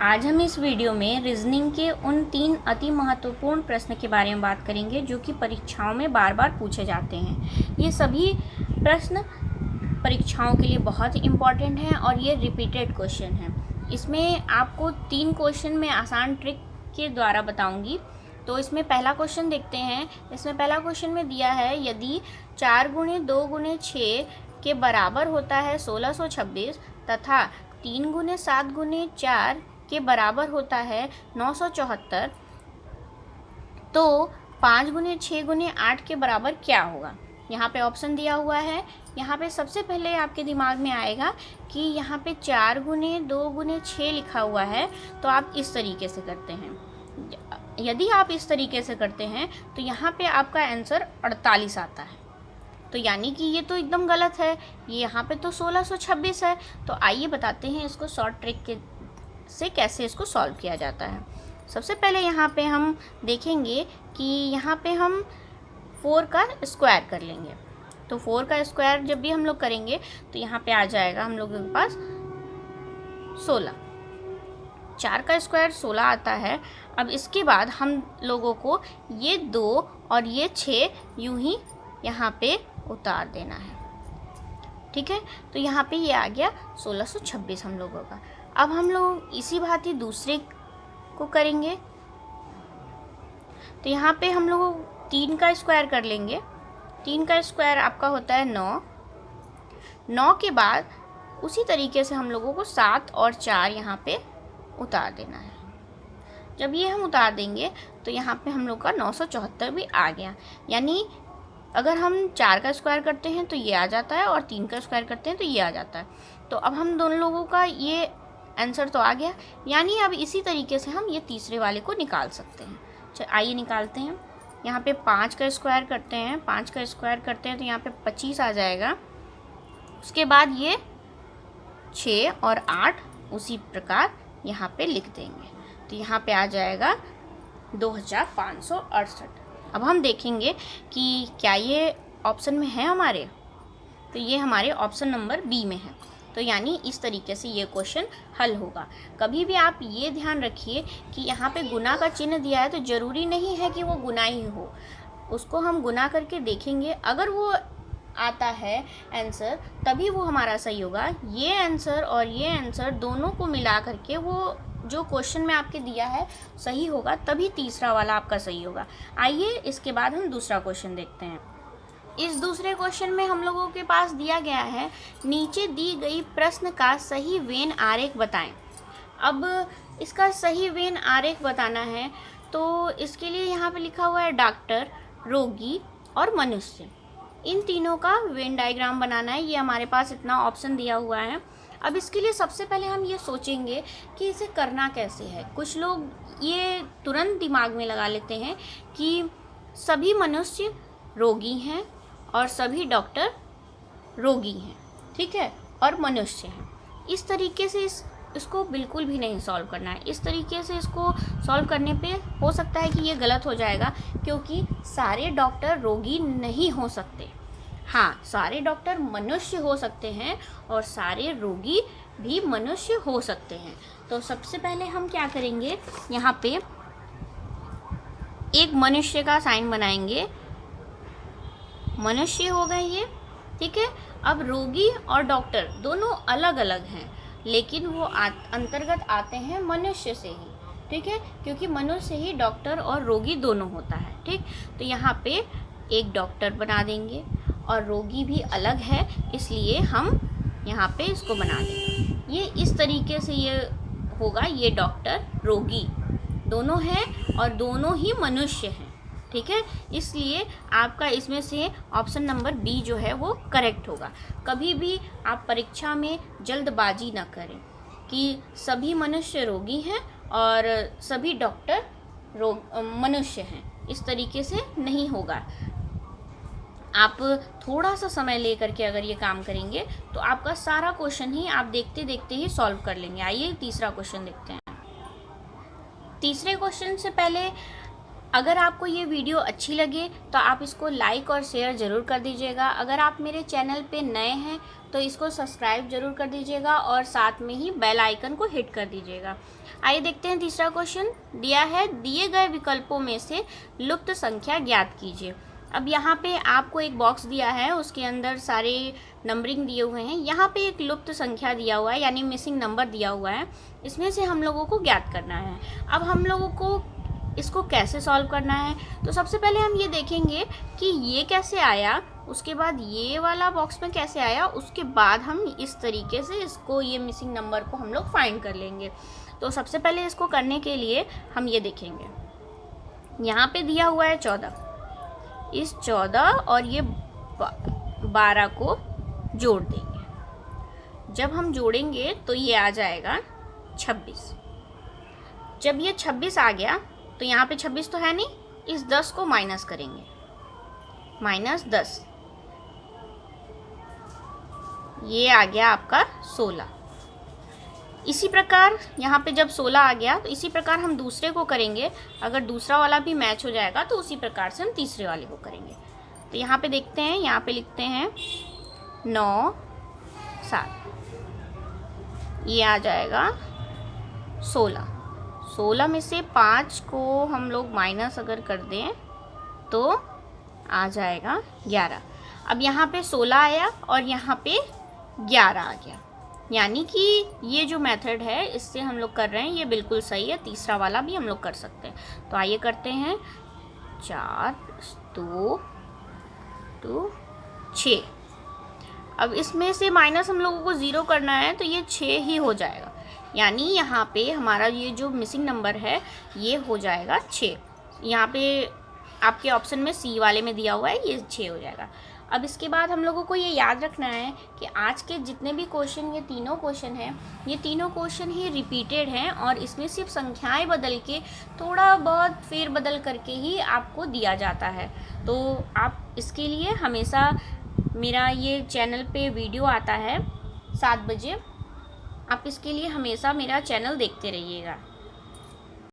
आज हम इस वीडियो में रीजनिंग के उन 3 अति महत्वपूर्ण प्रश्न के बारे में बात करेंगे जो कि परीक्षाओं में बार बार पूछे जाते हैं। ये सभी प्रश्न परीक्षाओं के लिए बहुत इम्पॉर्टेंट हैं और ये रिपीटेड क्वेश्चन हैं। इसमें आपको 3 क्वेश्चन में आसान ट्रिक के द्वारा बताऊंगी। तो इसमें पहला क्वेश्चन देखते हैं। इसमें पहला क्वेश्चन में दिया है, यदि 4 गुणे 2 गुणे 6 के बराबर होता है 1626 तथा 3 गुणे 7 गुणे 4 के बराबर होता है 974, तो 5 गुणे 6 गुणे 8 के बराबर क्या होगा। यहाँ पे ऑप्शन दिया हुआ है। यहाँ पे सबसे पहले आपके दिमाग में आएगा कि यहाँ पे 4 गुणे 2 गुणे 6 लिखा हुआ है, तो आप इस तरीके से करते हैं। यदि आप इस तरीके से करते हैं तो यहाँ पे आपका आंसर 48 आता है। तो यानी कि ये तो एकदम गलत है, ये यहाँ पे तो 1626 है। तो आइए बताते हैं इसको शॉर्ट ट्रिक से कैसे इसको सॉल्व किया जाता है। सबसे पहले यहाँ पे हम देखेंगे कि यहाँ पे हम 4 का स्क्वायर कर लेंगे। तो 4 का स्क्वायर जब भी हम लोग करेंगे तो यहाँ पे आ जाएगा हम लोगों के पास 16। 4 का स्क्वायर 16 आता है। अब इसके बाद हम लोगों को ये 2 और ये 6 यूं ही यहाँ पे उतार देना है। ठीक है, तो यहाँ पे ये आ गया 1626 हम लोगों का। अब हम लोग इसी भांति दूसरे को करेंगे। तो यहाँ पे हम लोग 3 का स्क्वायर कर लेंगे। 3 का स्क्वायर आपका होता है 9। 9 के बाद उसी तरीके से हम लोगों को 7 और 4 यहाँ पे उतार देना है। जब ये हम उतार देंगे तो यहाँ पे हम लोग का 974 भी आ गया। यानी अगर हम 4 का स्क्वायर करते हैं तो ये आ जाता है और 3 का स्क्वायर करते हैं तो ये आ जाता है। तो अब हम दोनों लोगों का ये आंसर तो आ गया। यानी अब इसी तरीके से हम ये तीसरे वाले को निकाल सकते हैं। चलिए आइए निकालते हैं। यहाँ पे 5 का स्क्वायर करते हैं। 5 का स्क्वायर करते हैं तो यहाँ पे 25 आ जाएगा। उसके बाद ये 6 और 8 उसी प्रकार यहाँ पे लिख देंगे। तो यहाँ पे आ जाएगा 2568। अब हम देखेंगे कि क्या ये ऑप्शन में है हमारे। तो ये हमारे ऑप्शन नंबर बी में है। तो यानी इस तरीके से ये क्वेश्चन हल होगा। कभी भी आप ये ध्यान रखिए कि यहाँ पे गुना का चिन्ह दिया है तो ज़रूरी नहीं है कि वो गुना ही हो। उसको हम गुना करके देखेंगे, अगर वो आता है आंसर तभी वो हमारा सही होगा। ये आंसर और ये आंसर दोनों को मिला करके वो जो क्वेश्चन में आपके दिया है सही होगा, तभी तीसरा वाला आपका सही होगा। आइए इसके बाद हम दूसरा क्वेश्चन देखते हैं। इस दूसरे क्वेश्चन में हम लोगों के पास दिया गया है, नीचे दी गई प्रश्न का सही वेन आरेख बताएं। अब इसका सही वेन आरेख बताना है तो इसके लिए यहाँ पे लिखा हुआ है डॉक्टर, रोगी और मनुष्य। इन तीनों का वेन डायग्राम बनाना है। ये हमारे पास इतना ऑप्शन दिया हुआ है। अब इसके लिए सबसे पहले हम ये सोचेंगे कि इसे करना कैसे है। कुछ लोग ये तुरंत दिमाग में लगा लेते हैं कि सभी मनुष्य रोगी हैं और सभी डॉक्टर रोगी हैं, ठीक है, और मनुष्य हैं। इस तरीके से इसको बिल्कुल भी नहीं सॉल्व करना है। इस तरीके से इसको सॉल्व करने पे हो सकता है कि ये गलत हो जाएगा, क्योंकि सारे डॉक्टर रोगी नहीं हो सकते। हाँ, सारे डॉक्टर मनुष्य हो सकते हैं और सारे रोगी भी मनुष्य हो सकते हैं। तो सबसे पहले हम क्या करेंगे, यहाँ पे एक मनुष्य का साइन बनाएंगे। मनुष्य हो गए ये, ठीक है। अब रोगी और डॉक्टर दोनों अलग अलग हैं, लेकिन वो अंतर्गत आते हैं मनुष्य से ही, ठीक है, क्योंकि मनुष्य ही डॉक्टर और रोगी दोनों होता है, ठीक। तो यहाँ पे एक डॉक्टर बना देंगे और रोगी भी अलग है, इसलिए हम यहाँ पे इसको बना देंगे। ये इस तरीके से ये होगा। ये डॉक्टर रोगी दोनों हैं और दोनों ही मनुष्य हैं, ठीक है। इसलिए आपका इसमें से ऑप्शन नंबर बी जो है वो करेक्ट होगा। कभी भी आप परीक्षा में जल्दबाजी ना करें कि सभी मनुष्य रोगी हैं और सभी डॉक्टर मनुष्य हैं। इस तरीके से नहीं होगा। आप थोड़ा सा समय ले करके अगर ये काम करेंगे तो आपका सारा क्वेश्चन ही आप देखते देखते ही सॉल्व कर लेंगे। आइए तीसरा क्वेश्चन देखते हैं। तीसरे क्वेश्चन से पहले अगर आपको ये वीडियो अच्छी लगे तो आप इसको लाइक और शेयर ज़रूर कर दीजिएगा। अगर आप मेरे चैनल पे नए हैं तो इसको सब्सक्राइब ज़रूर कर दीजिएगा और साथ में ही बेल आइकन को हिट कर दीजिएगा। आइए देखते हैं तीसरा क्वेश्चन दिया है, दिए गए विकल्पों में से लुप्त संख्या ज्ञात कीजिए। अब यहाँ पे आपको एक बॉक्स दिया है, उसके अंदर सारे नंबरिंग दिए हुए हैं। यहाँ पे एक लुप्त संख्या दिया हुआ है यानी मिसिंग नंबर दिया हुआ है, इसमें से हम लोगों को ज्ञात करना है। अब हम लोगों को इसको कैसे सॉल्व करना है, तो सबसे पहले हम ये देखेंगे कि ये कैसे आया, उसके बाद ये वाला बॉक्स में कैसे आया, उसके बाद हम इस तरीके से इसको, ये मिसिंग नंबर को हम लोग फाइंड कर लेंगे। तो सबसे पहले इसको करने के लिए हम ये देखेंगे, यहाँ पे दिया हुआ है 14, इस 14 और ये 12 को जोड़ देंगे। जब हम जोड़ेंगे तो ये आ जाएगा 26। जब ये 26 आ गया तो यहाँ पे 26 तो है नहीं, इस 10 को माइनस करेंगे, -10, ये आ गया आपका 16। इसी प्रकार यहाँ पे जब 16 आ गया तो इसी प्रकार हम दूसरे को करेंगे। अगर दूसरा वाला भी मैच हो जाएगा तो उसी प्रकार से हम तीसरे वाले को करेंगे। तो यहाँ पे देखते हैं, यहाँ पे लिखते हैं 9, 7, ये आ जाएगा 16। 16 में से 5 को हम लोग माइनस अगर कर दें तो आ जाएगा 11। अब यहाँ पे 16 आया और यहाँ पे 11 आ गया, यानी कि ये जो मेथड है इससे हम लोग कर रहे हैं ये बिल्कुल सही है। तीसरा वाला भी हम लोग कर सकते हैं। तो आइए करते हैं, 4, 2, 6। अब इसमें से माइनस हम लोगों को 0 करना है तो ये 6 ही हो जाएगा, यानी यहाँ पे हमारा ये जो मिसिंग नंबर है ये हो जाएगा 6। यहाँ पे आपके ऑप्शन में सी वाले में दिया हुआ है, ये 6 हो जाएगा। अब इसके बाद हम लोगों को ये याद रखना है कि आज के जितने भी क्वेश्चन, ये तीनों क्वेश्चन हैं, ये तीनों क्वेश्चन ही रिपीटेड हैं और इसमें सिर्फ संख्याएं बदल के, थोड़ा बहुत फेरबदल करके ही आपको दिया जाता है। तो आप इसके लिए हमेशा, मेरा ये चैनल पे वीडियो आता है 7 बजे, आप इसके लिए हमेशा मेरा चैनल देखते रहिएगा।